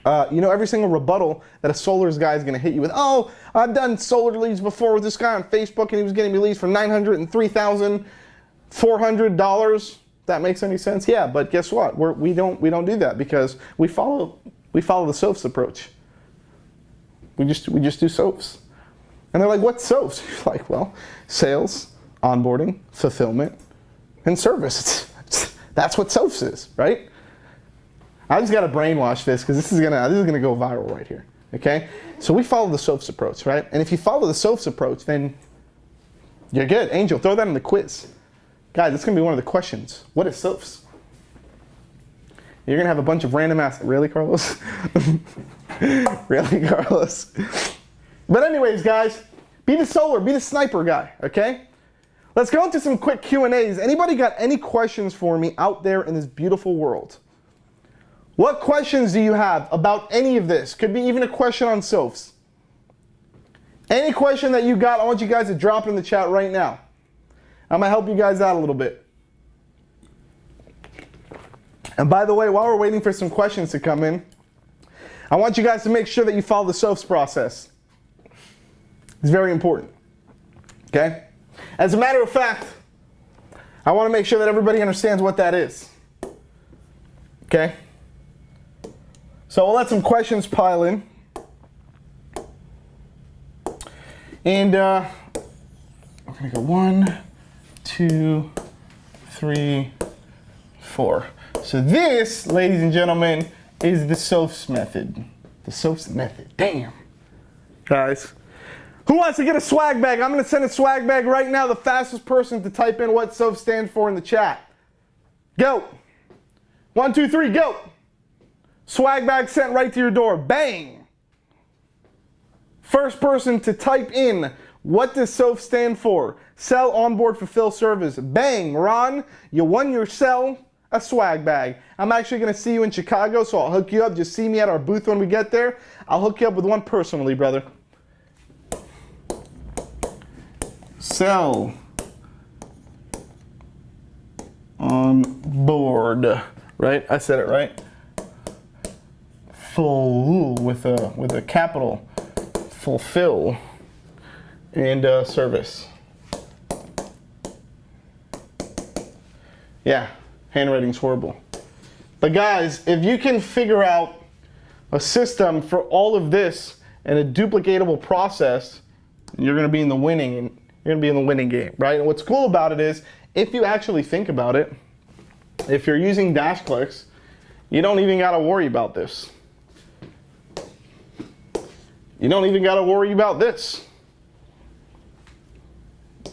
rebuttal that a solar guy is going to hit you with. Oh, I've done solar leads before with this guy on Facebook, and he was getting me leads for $903,400. That makes any sense? Yeah, but guess what? We don't do that because we follow the SOAPs approach. We just do SOAPs, and they're like, "What's SOAPs?" You're like, "Well, sales, onboarding, fulfillment, and service." That's what SOAPs is, right? I just got to brainwash this because this is gonna go viral right here. Okay, so we follow the SOAPs approach, right? And if you follow the SOAPs approach, then you're good. Angel, throw that in the quiz, guys. It's gonna be one of the questions. What is SOAPs? You're gonna have a bunch of random ass. Really, Carlos? Really, Carlos? But anyways, guys, be the solar, be the sniper guy, okay? Let's go into some quick Q&As. Anybody got any questions for me out there in this beautiful world? What questions do you have about any of this? Could be even a question on sofas. Any question that you got, I want you guys to drop it in the chat right now. I'm gonna help you guys out a little bit. And by the way, while we're waiting for some questions to come in, I want you guys to make sure that you follow the SOFS process. It's very important, okay? As a matter of fact, I want to make sure that everybody understands what that is, okay? So we'll let some questions pile in. And we're going to go 1, 2, 3, 4. So this, ladies and gentlemen, is the SOFS method. The SOFS method. Damn. Guys. Who wants to get a swag bag? I'm going to send a swag bag right now. The fastest person to type in what SOFS stands for in the chat. Go. 1, 2, 3, go. Swag bag sent right to your door. Bang. First person to type in what does SOFS stand for? Sell, onboard, fulfill service. Bang. Ron, you won yourself a swag bag. I'm actually going to see you in Chicago, so I'll hook you up. Just see me at our booth when we get there. I'll hook you up with one personally, brother. Sell on board, right? I said it right. Full with a capital, fulfill, and service. Yeah, handwriting's horrible. But guys, if you can figure out a system for all of this and a duplicatable process, you're going to be in the winning. You're going to be in the winning game, right? And what's cool about it is, if you actually think about it, if you're using DashClicks, you don't even got to worry about this. You don't even got to worry about this.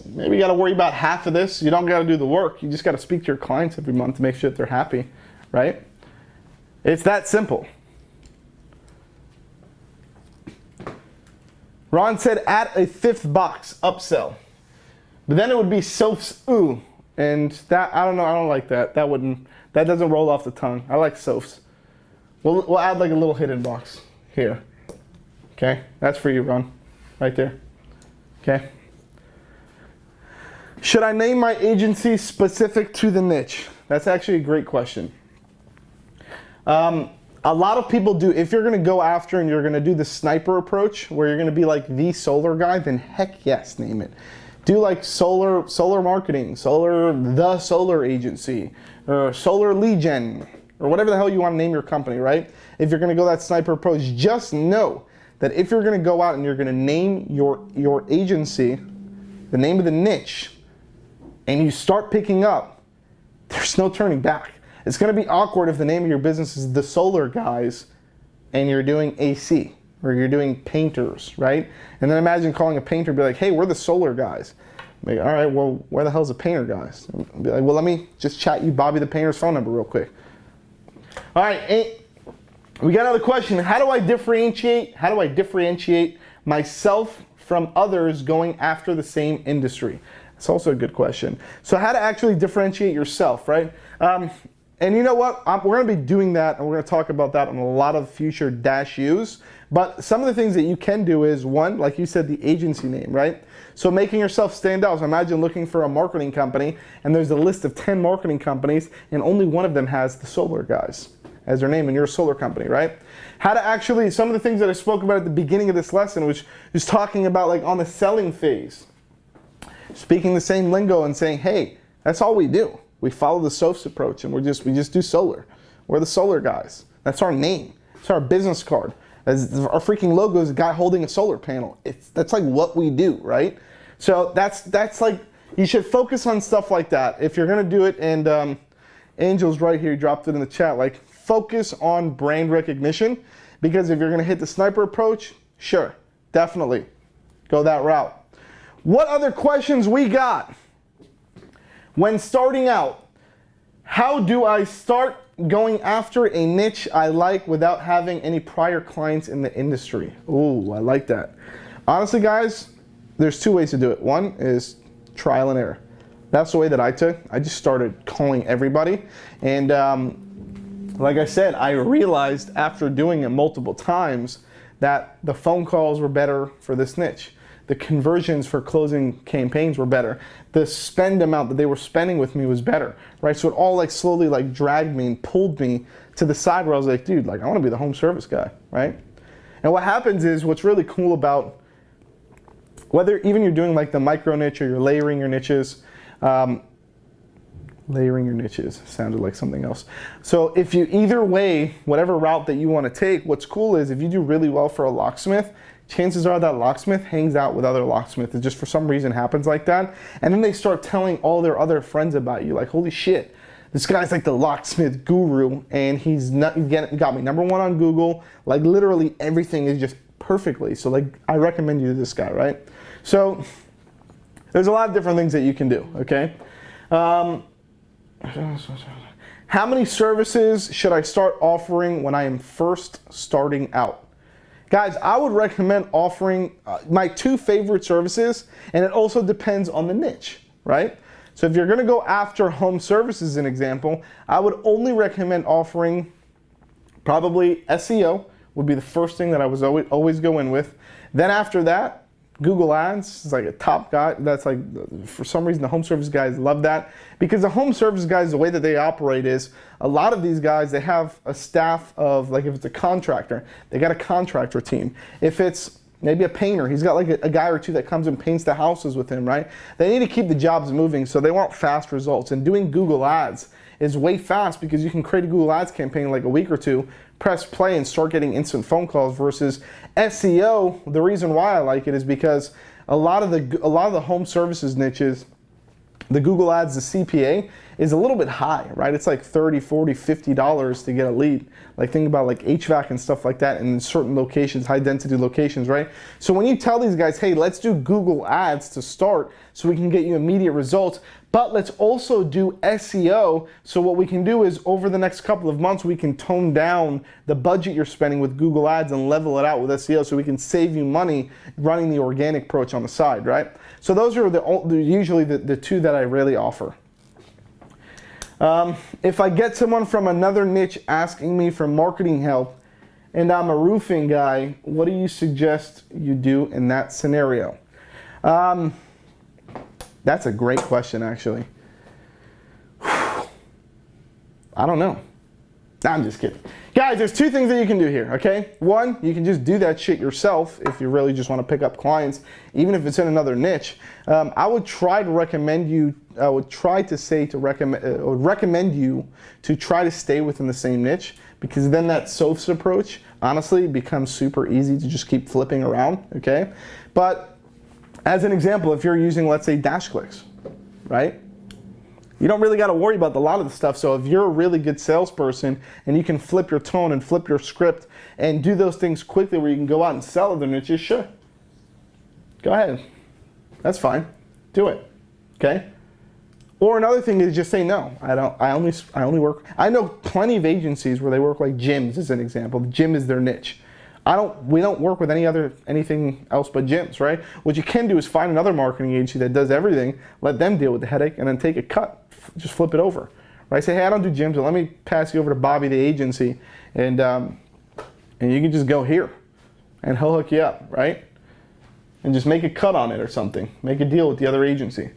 Maybe you got to worry about half of this. You don't got to do the work. You just got to speak to your clients every month to make sure that they're happy, right? It's that simple. Ron said add a 5th box, upsell. But then it would be SOFS ooh. And that, I don't know, I don't like that. That doesn't roll off the tongue. I like SOFS. We'll add like a little hidden box here. Okay, that's for you, Ron. Right there. Okay. Should I name my agency specific to the niche? That's actually a great question. A lot of people do. If you're going to go after and you're going to do the sniper approach, where you're going to be like the solar guy, then heck yes, name it. Do like solar marketing, the solar agency, or solar lead gen, or whatever the hell you want to name your company, right? If you're going to go that sniper approach, just know that if you're going to go out and you're going to name your agency, the name of the niche, and you start picking up, there's no turning back. It's going to be awkward if the name of your business is the solar guys and you're doing AC or you're doing painters, right? And then imagine calling a painter and be like, hey, we're the solar guys. Like, all right, well, where the hell's the painter guys? And be like, well, let me just chat you Bobby the painter's phone number real quick. All right, we got another question. How do I differentiate myself from others going after the same industry? It's also a good question. So how to actually differentiate yourself, right? And you know what? We're going to be doing that, and we're going to talk about that on a lot of future Dash U's. But some of the things that you can do is, one, like you said, the agency name, right? So making yourself stand out. So imagine looking for a marketing company, and there's a list of 10 marketing companies, and only one of them has the solar guys as their name, and you're a solar company, right? How to actually, some of the things that I spoke about at the beginning of this lesson, which is talking about like on the selling phase, speaking the same lingo and saying, hey, that's all we do. We follow the SOFS approach, and we just do solar. We're the solar guys. That's our name. It's our business card. Our freaking logo is a guy holding a solar panel. That's like what we do, right? So that's like, you should focus on stuff like that. If you're gonna do it, and Angel's right here, he dropped it in the chat, like focus on brand recognition, because if you're gonna hit the sniper approach, sure, definitely go that route. What other questions we got? When starting out, how do I start going after a niche I like without having any prior clients in the industry. Ooh, I like that. Honestly, guys, there's two ways to do it. One is trial and error. That's the way that I took. I just started calling everybody. And like I said, I realized after doing it multiple times that the phone calls were better for this niche. The conversions for closing campaigns were better. The spend amount that they were spending with me was better, right? So it all like slowly like dragged me and pulled me to the side where I was like, dude, like I want to be the home service guy, right? And what happens is, what's really cool about whether even you're doing like the micro niche or you're layering your niches, layering your niches sounded like something else. So if you, either way, whatever route that you want to take, what's cool is if you do really well for a locksmith, chances are that locksmith hangs out with other locksmiths. It just for some reason happens like that. And then they start telling all their other friends about you. Like, holy shit, this guy's like the locksmith guru and he's got me #1 on Google. Like literally everything is just perfectly. So like, I recommend you to this guy, right? So there's a lot of different things that you can do, okay? How many services should I start offering when I am first starting out? Guys, I would recommend offering my 2 favorite services, and it also depends on the niche, right? So if you're gonna go after home services, as an example, I would only recommend offering probably SEO would be the first thing that I was always go in with. Then after that, Google Ads is like a top guy. That's like, for some reason, the home service guys love that, because the home service guys, the way that they operate is, a lot of these guys, they have a staff of, like if it's a contractor, they got a contractor team. If it's maybe a painter, he's got like a guy or 2 that comes and paints the houses with him, right? They need to keep the jobs moving, so they want fast results. And doing Google Ads is way fast because you can create a Google Ads campaign in like a week or 2, press play and start getting instant phone calls, versus SEO. The reason why I like it is because a lot of the home services niches, the Google Ads, the CPA is a little bit high, right? It's like $30, $40, $50 to get a lead. Like think about like HVAC and stuff like that, and in certain locations, high density locations, right? So when you tell these guys, hey, let's do Google Ads to start so we can get you immediate results, but let's also do SEO. So what we can do is over the next couple of months, we can tone down the budget you're spending with Google Ads and level it out with SEO, so we can save you money running the organic approach on the side, right? So those are usually the 2 that I really offer. If I get someone from another niche asking me for marketing help and I'm a roofing guy, what do you suggest you do in that scenario? That's a great question, actually. I don't know. I'm just kidding. Guys, there's 2 things that you can do here, okay? One, you can just do that shit yourself if you really just want to pick up clients, even if it's in another niche. I would try to recommend you, recommend you to try to stay within the same niche, because then that SOAPs approach, honestly, becomes super easy to just keep flipping around, okay? But as an example, if you're using, let's say, DashClicks, right? You don't really got to worry about a lot of the stuff. So if you're a really good salesperson and you can flip your tone and flip your script and do those things quickly where you can go out and sell other niches, sure. Go ahead. That's fine. Do it. Okay? Or another thing is just say no. I only work. I know plenty of agencies where they work like gyms, as an example. The gym is their niche. We don't work with anything else but gyms, right? What you can do is find another marketing agency that does everything, let them deal with the headache, and then take a cut. Just flip it over, right? Say, hey, I don't do gyms, but let me pass you over to Bobby, the agency, and you can just go here, and he'll hook you up, right? And just make a cut on it or something. Make a deal with the other agency.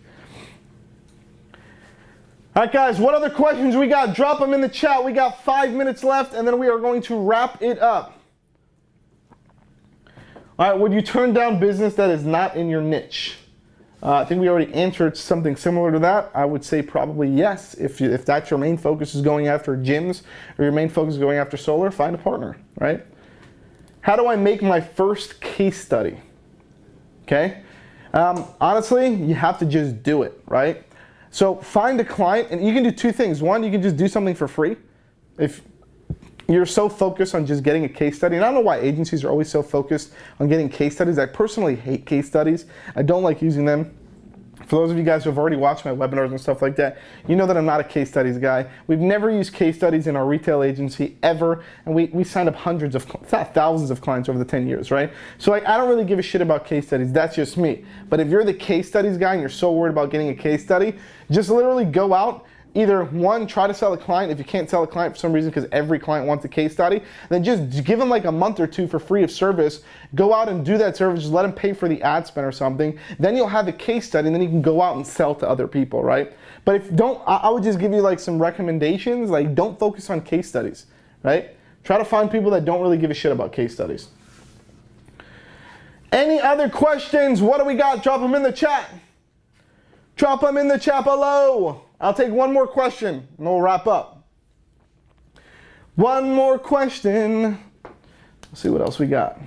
All right, guys, what other questions we got? Drop them in the chat. We got 5 minutes left, and then we are going to wrap it up. All right, would you turn down business that is not in your niche? I think we already answered something similar to that. I would say probably yes. If that's your main focus is going after gyms, or your main focus is going after solar, find a partner, right? How do I make my first case study? Okay, honestly, you have to just do it, right? So find a client, and you can do 2 things. One, you can just do something for free. If you're so focused on just getting a case study, and I don't know why agencies are always so focused on getting case studies. I personally hate case studies. I don't like using them For those of you guys who have already watched my webinars and stuff like that, you know that I'm not a case studies guy. We've never used case studies in our retail agency ever, and we signed up hundreds of, if not thousands of clients over the 10 years, right? So like, I don't really give a shit about case studies. That's just me. But if you're the case studies guy and you're so worried about getting a case study, just literally go out. Either one, try to sell a client. If you can't sell a client for some reason because every client wants a case study, then just give them like a month or two for free of service. Go out and do that service. Just let them pay for the ad spend or something. Then you'll have a case study, and then you can go out and sell to other people, right? But if don't, I would just give you like some recommendations. Like, don't focus on case studies, right? Try to find people that don't really give a shit about case studies. Any other questions? What do we got? Drop them in the chat. Drop them in the chat below. I'll take one more question and we'll wrap up. One more question. Let's see what else we got.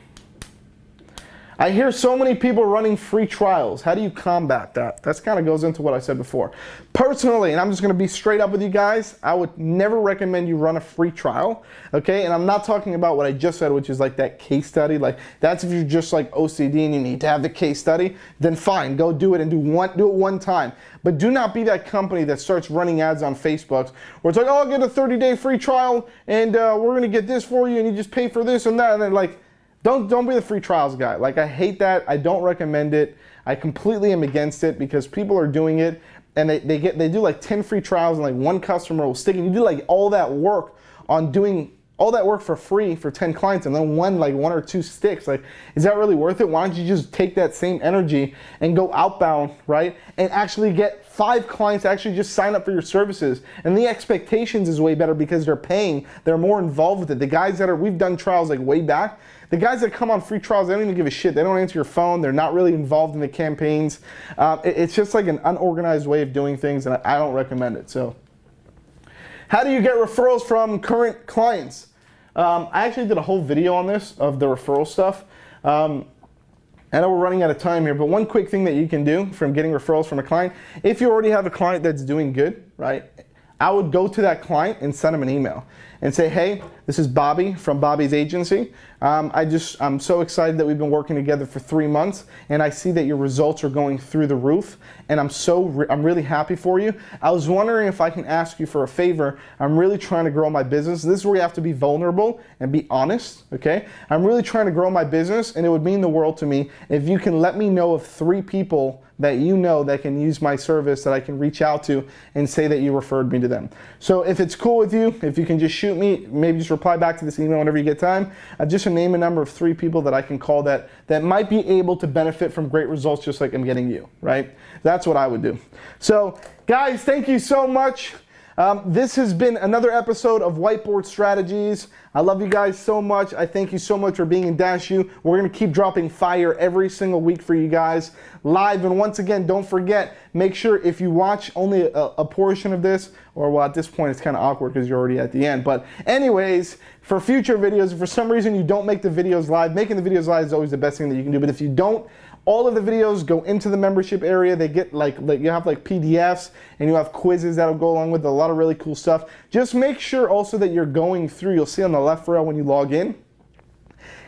I hear so many people running free trials. How do you combat that? That kind of goes into what I said before. Personally, and I'm just going to be straight up with you guys, I would never recommend you run a free trial, okay? And I'm not talking about what I just said, which is like that case study. Like, that's if you're just like OCD and you need to have the case study, then fine, go do it and do it one time. But do not be that company that starts running ads on Facebook where it's like, oh, I'll get a 30-day free trial and we're going to get this for you and you just pay for this and that. And then like, don't be the free trials guy. Like, I hate that. I don't recommend it. I completely am against it because people are doing it and they do like 10 free trials and like one customer will stick, and you do like all that work on doing all that work for free for 10 clients and then one or two sticks. Like, is that really worth it? Why don't you just take that same energy and go outbound, right? And actually get 5 clients to actually just sign up for your services. And the expectations is way better because they're paying, they're more involved with it. The guys that we've done trials like way back, the guys that come on free trials, they don't even give a shit. They don't answer your phone. They're not really involved in the campaigns. It's just like an unorganized way of doing things, and I don't recommend it. So, how do you get referrals from current clients? I actually did a whole video on this, of the referral stuff. I know we're running out of time here, but one quick thing that you can do from getting referrals from a client, if you already have a client that's doing good, right? I would go to that client and send them an email and say, hey, this is Bobby from Bobby's agency. I'm so excited that we've been working together for 3 months, and I see that your results are going through the roof, and I'm really happy for you. I was wondering if I can ask you for a favor. I'm really trying to grow my business. This is where you have to be vulnerable and be honest, okay? I'm really trying to grow my business, and it would mean the world to me if you can let me know of 3 people that you know that can use my service that I can reach out to and say that you referred me to them. So if it's cool with you, if you can just shoot me, maybe just reply back to this email whenever you get time, just name a number of 3 people that I can call that might be able to benefit from great results just like I'm getting you, right? That's what I would do. So guys, thank you so much. This has been another episode of Whiteboard Strategies. I love you guys so much. I thank you so much for being in DashU. We're going to keep dropping fire every single week for you guys live. And once again, don't forget, make sure if you watch only a portion of this, or well, at this point it's kind of awkward because you're already at the end. But anyways, for future videos, if for some reason you don't make the videos live, making the videos live is always the best thing that you can do. But if you don't, all of the videos go into the membership area. They get like you have like PDFs, and you have quizzes that'll go along with it, a lot of really cool stuff. Just make sure also that you're going through, you'll see on the left rail when you log in,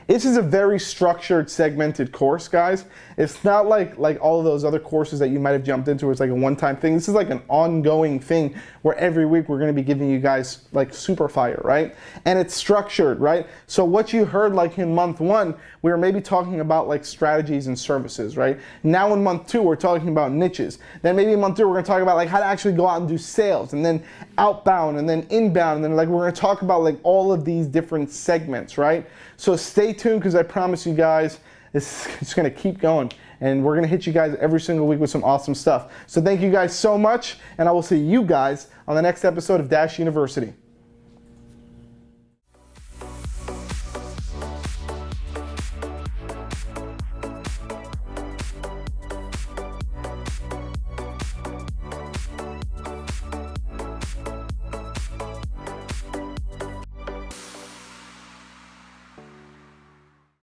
this is a very structured, segmented course, guys. It's not like all of those other courses that you might have jumped into where it's like a one-time thing. This is like an ongoing thing where every week we're going to be giving you guys like super fire, right? And it's structured, right? So what you heard like in month 1, we were maybe talking about like strategies and services, right? Now in month 2, we're talking about niches. Then maybe in month 3, we're going to talk about like how to actually go out and do sales, and then outbound, and then inbound, and then like we're going to talk about like all of these different segments, right? So stay tuned, because I promise you guys, it's going to keep going, and we're going to hit you guys every single week with some awesome stuff. So thank you guys so much, and I will see you guys on the next episode of Dash University.